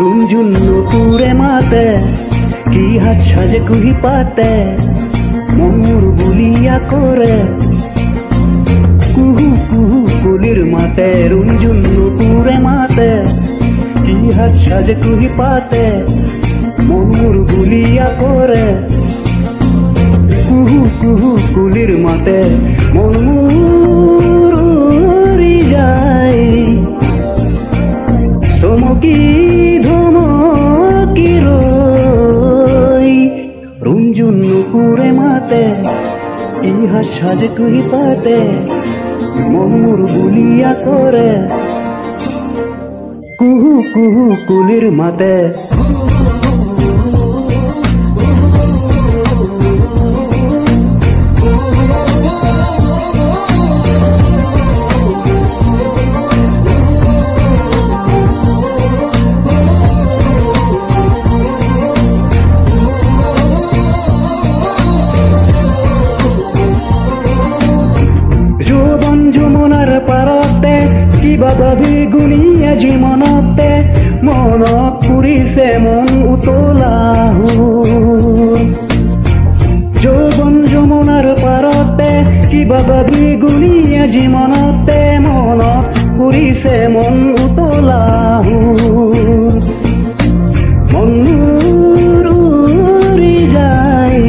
रुंझुन नूपुरे माते की हाथ साजे कुही पाते मनुर बुलिया करे कुहू कुहू कुलिर माते रुंझुन नूपुरे माते की हाथ साजे कुही पाते मनुर बुलिया करे कुहू कुहू कुलिर माते मनुर उड़ी जाए सोमकी रुंझुन नूपुरे माते इहा साजे कुही पाते मनुर बुलिया करे कुहू कुहू कुलिर माते যমুনার পাৰতে কিবা ভাবি গুণিয়া জীৱনতে মনত পুৰিছে মন উতলাহুৰ যৌৱন যমুনাৰ পাৰতে কিবা ভাবি গুণিয়া জীৱনতে মনত পুৰিছে মন উতলাহুৰ মনুৰ উৰি যায়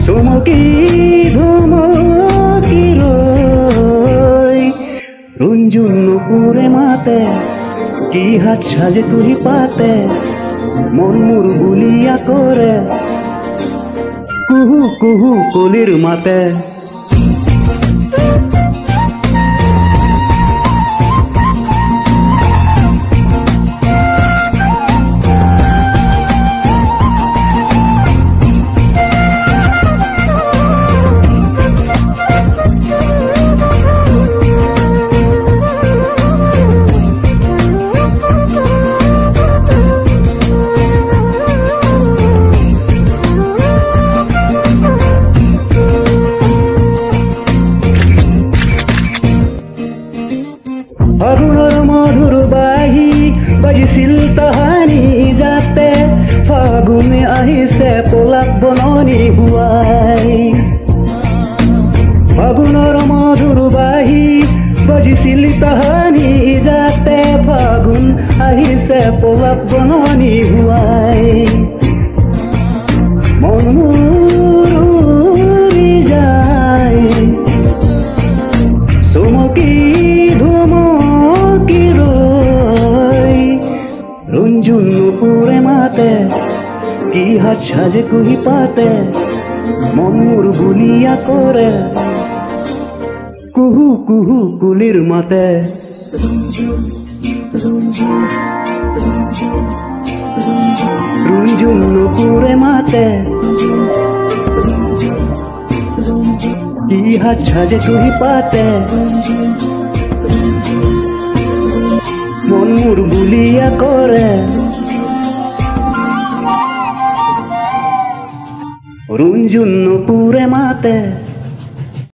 চমকি रुंझुन नूपुरे माते की हाथ साजे कुही पाते मनुर बुलिया करे कुहू कुहू कुलिर माते ফাগুনৰ মধুৰ বাহি বাজিছিল তাহানি যাতে ফাগুনে আহিছে পলাপ বননি হুৱাই ফাগুনৰ মধুৰ বাহি বাজিছিল তাহানি যাতে ফাগুন আহিছে পলাপ বননি হুৱাই মনুৰ উৰি যায় চমকি रुंझुन नूपुरे माते की हाथ साजे कुही पाते मनुर बुलिया करे कुहू कुहू कुलिर माते रुंझुन नूपुरे माते की हाथ साजे कुही पाते মনুর বুলিয়া করে रुंझुन नूपुरे माते।